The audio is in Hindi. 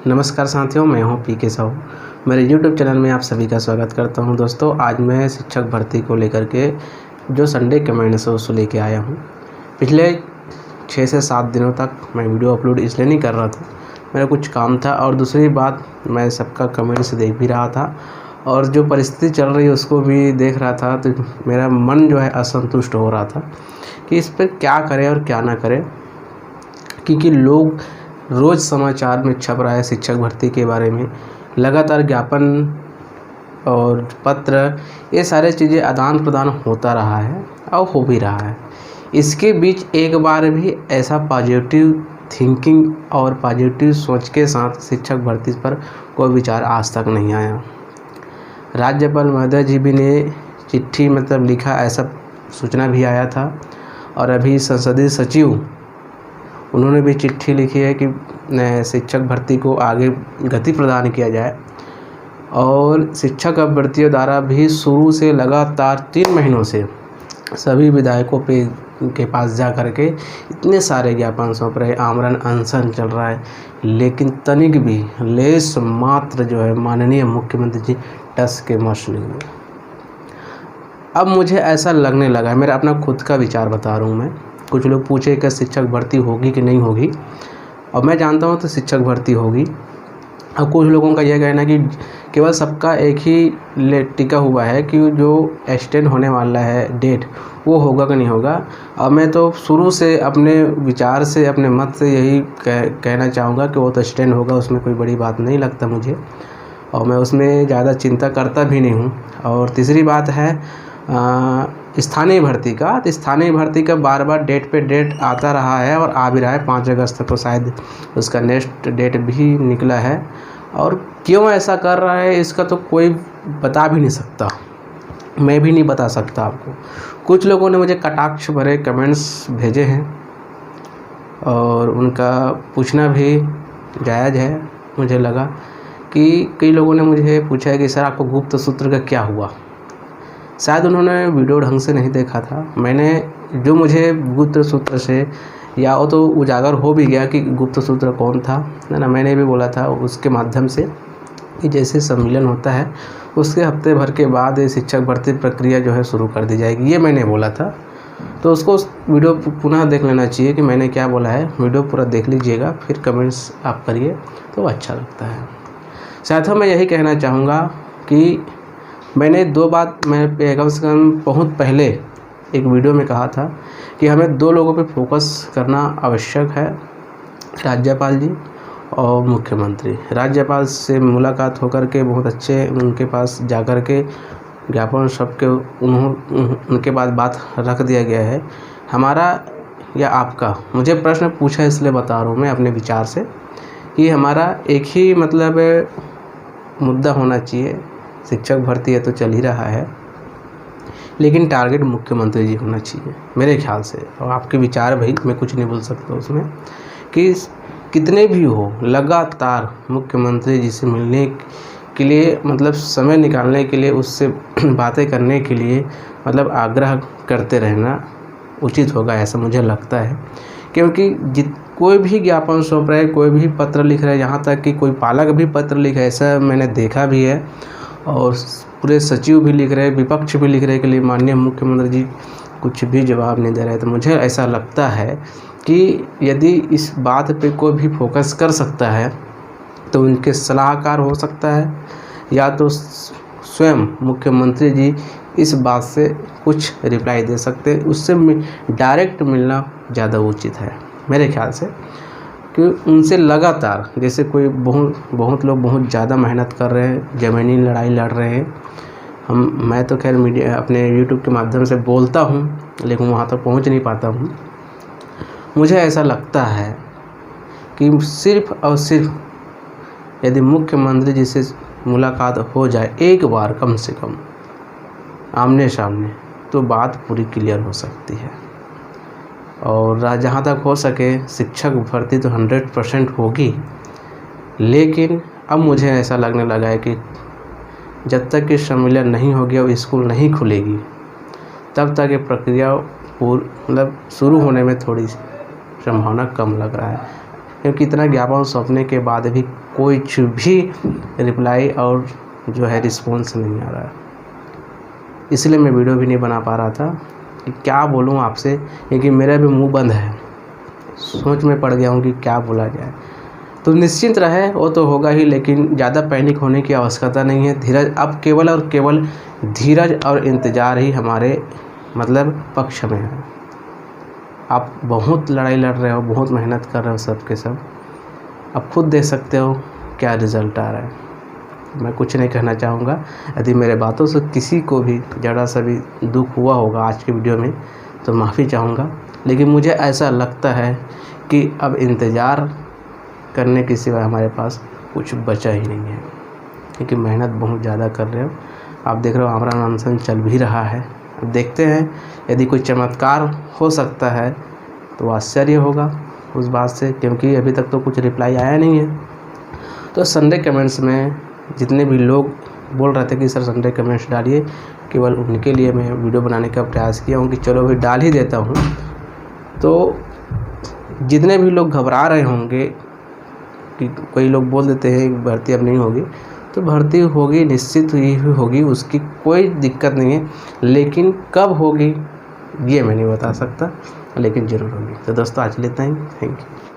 नमस्कार साथियों, मैं हूं पीके साहू। मेरे YouTube चैनल में आप सभी का स्वागत करता हूं। दोस्तों, आज मैं शिक्षक भर्ती को लेकर के जो संडे कमेंट्स है उसको लेके आया हूं। पिछले 6 से 7 दिनों तक मैं वीडियो अपलोड इसलिए नहीं कर रहा था, मेरा कुछ काम था, और दूसरी बात मैं सबका कमेंट्स देख भी रहा था और जो परिस्थिति चल रही है उसको भी देख रहा था। तो मेरा मन जो है असंतुष्ट हो रहा था कि इस पर क्या करें और क्या ना करें, क्योंकि लोग रोज़ समाचार में छप रहा है शिक्षक भर्ती के बारे में, लगातार ज्ञापन और पत्र, ये सारे चीज़ें आदान प्रदान होता रहा है और हो भी रहा है। इसके बीच एक बार भी ऐसा पॉजिटिव थिंकिंग और पॉजिटिव सोच के साथ शिक्षक भर्ती पर कोई विचार आज तक नहीं आया। राज्यपाल महोदय जी भी ने चिट्ठी लिखा, ऐसा सूचना भी आया था, और अभी संसदीय सचिव उन्होंने भी चिट्ठी लिखी है कि शिक्षक भर्ती को आगे गति प्रदान किया जाए। और शिक्षक अभ्यर्थियों द्वारा भी शुरू से लगातार 3 महीनों से सभी विधायकों के पास जा कर के इतने सारे ज्ञापन सौंप रहे, आमरण अनशन चल रहा है, लेकिन तनिक भी लेस मात्र जो है माननीय मुख्यमंत्री जी टस के मस नहीं हुए। अब मुझे ऐसा लगने लगा है, मेरा अपना खुद का विचार बता रहा हूँ मैं। कुछ लोग पूछे कि शिक्षक भर्ती होगी कि नहीं होगी, और मैं जानता हूँ तो शिक्षक भर्ती होगी। अब कुछ लोगों का यह कहना है कि केवल सबका एक ही टिका हुआ है कि जो एक्सटेंड होने वाला है डेट, वो होगा कि नहीं होगा। अब मैं तो शुरू से अपने विचार से, अपने मत से यही कहना चाहूँगा कि वो तो एक्सटेंड होगा, उसमें कोई बड़ी बात नहीं लगता मुझे, और मैं उसमें ज़्यादा चिंता करता भी नहीं हूँ। और तीसरी बात है स्थानीय भर्ती का, तो स्थानीय भर्ती का बार बार डेट पे डेट आता रहा है और आ भी रहा है। 5 अगस्त को शायद उसका नेक्स्ट डेट भी निकला है, और क्यों ऐसा कर रहा है इसका तो कोई बता भी नहीं सकता, मैं भी नहीं बता सकता आपको। कुछ लोगों ने मुझे कटाक्ष भरे कमेंट्स भेजे हैं और उनका पूछना भी जायज़ है। मुझे लगा कि कई लोगों ने मुझे पूछा है कि सर आपको गुप्त सूत्र का क्या हुआ। शायद उन्होंने वीडियो ढंग से नहीं देखा था। मैंने जो मुझे गुप्त सूत्र से, या वो तो उजागर हो भी गया कि गुप्त सूत्र कौन था, है ना। मैंने भी बोला था उसके माध्यम से कि जैसे सम्मेलन होता है उसके हफ्ते भर के बाद ये शिक्षक भर्ती प्रक्रिया जो है शुरू कर दी जाएगी, ये मैंने बोला था। तो उसको वीडियो पुनः देख लेना चाहिए कि मैंने क्या बोला है। वीडियो पूरा देख लीजिएगा, फिर कमेंट्स आप करिए तो अच्छा लगता है। साथ मैं यही कहना चाहूँगा कि मैंने 2 बात मैं कम से कम बहुत पहले एक वीडियो में कहा था कि हमें 2 लोगों पे फोकस करना आवश्यक है, राज्यपाल जी और मुख्यमंत्री। राज्यपाल से मुलाकात होकर के बहुत अच्छे उनके पास जाकर के ज्ञापन सबके उनके बाद बात रख दिया गया है। हमारा या आपका, मुझे प्रश्न पूछा इसलिए बता रहा हूँ मैं अपने विचार से, कि हमारा एक ही मुद्दा होना चाहिए। शिक्षक भर्ती है तो चल ही रहा है, लेकिन टारगेट मुख्यमंत्री जी होना चाहिए मेरे ख्याल से। और आपके विचार भाई, मैं कुछ नहीं बोल सकता उसमें, कि कितने भी हो लगातार मुख्यमंत्री जी से मिलने के लिए, समय निकालने के लिए, उससे बातें करने के लिए आग्रह करते रहना उचित होगा, ऐसा मुझे लगता है। क्योंकि कोई भी ज्ञापन सौंप रहा है, कोई भी पत्र लिख रहा है, यहाँ तक कि कोई पालक भी पत्र लिखा है, ऐसा मैंने देखा भी है, और पूरे सचिव भी लिख रहे हैं, विपक्ष भी लिख रहे हैं कि माननीय मुख्यमंत्री जी कुछ भी जवाब नहीं दे रहे। तो मुझे ऐसा लगता है कि यदि इस बात पे कोई भी फोकस कर सकता है तो उनके सलाहकार हो सकता है, या तो स्वयं मुख्यमंत्री जी इस बात से कुछ रिप्लाई दे सकते हैं। उससे डायरेक्ट मिलना ज़्यादा उचित है मेरे ख्याल से, कि उनसे लगातार, जैसे कोई बहुत लोग बहुत ज़्यादा मेहनत कर रहे हैं, ज़मीनी लड़ाई लड़ रहे हैं। मैं तो खैर मीडिया अपने यूट्यूब के माध्यम से बोलता हूँ, लेकिन वहाँ तक पहुँच नहीं पाता हूँ। मुझे ऐसा लगता है कि सिर्फ़ और सिर्फ यदि मुख्यमंत्री जी से मुलाकात हो जाए एक बार कम से कम आमने सामने, तो बात पूरी क्लियर हो सकती है। और जहाँ तक हो सके शिक्षक भर्ती तो 100% होगी, लेकिन अब मुझे ऐसा लगने लगा है कि जब तक कि सम्मेलन नहीं हो गया और स्कूल नहीं खुलेगी, तब तक ये प्रक्रिया शुरू होने में थोड़ी संभावना कम लग रहा है। क्योंकि इतना ज्ञापन सौंपने के बाद भी कुछ भी रिप्लाई और जो है रिस्पॉन्स नहीं आ रहा है। इसलिए मैं वीडियो भी नहीं बना पा रहा था कि क्या बोलूं आपसे, क्योंकि मेरा भी मुंह बंद है। सोच में पड़ गया हूं कि क्या बोला जाए। तो निश्चिंत रहे, वो तो होगा ही, लेकिन ज़्यादा पैनिक होने की आवश्यकता नहीं है। धीरज, अब केवल और केवल धीरज और इंतज़ार ही हमारे मतलब पक्ष में है। आप बहुत लड़ाई लड़ रहे हो, बहुत मेहनत कर रहे हो सब के सब, अब खुद देख सकते हो क्या रिज़ल्ट आ रहा है। मैं कुछ नहीं कहना चाहूँगा। यदि मेरे बातों से किसी को भी ज़रा सा भी दुख हुआ होगा आज की वीडियो में तो माफ़ी चाहूँगा, लेकिन मुझे ऐसा लगता है कि अब इंतज़ार करने के सिवा हमारे पास कुछ बचा ही नहीं है, क्योंकि मेहनत बहुत ज़्यादा कर रहे हो। आप देख रहे हो आमरण अनशन चल भी रहा है। अब देखते हैं, यदि कोई चमत्कार हो सकता है तो आश्चर्य होगा उस बात से, क्योंकि अभी तक तो कुछ रिप्लाई आया नहीं है। तो संडे कमेंट्स में जितने भी लोग बोल रहे थे कि सर संडे कमेंट्स डालिए, केवल उनके लिए मैं वीडियो बनाने का प्रयास किया हूँ कि चलो अभी डाल ही देता हूँ। तो जितने भी लोग घबरा रहे होंगे कि कई लोग बोल देते हैं भर्ती अब नहीं होगी, तो भर्ती होगी, निश्चित ही होगी, उसकी कोई दिक्कत नहीं है, लेकिन कब होगी ये मैं नहीं बता सकता, लेकिन ज़रूर होगी। तो दोस्तों आज लेते हैं, थैंक यू।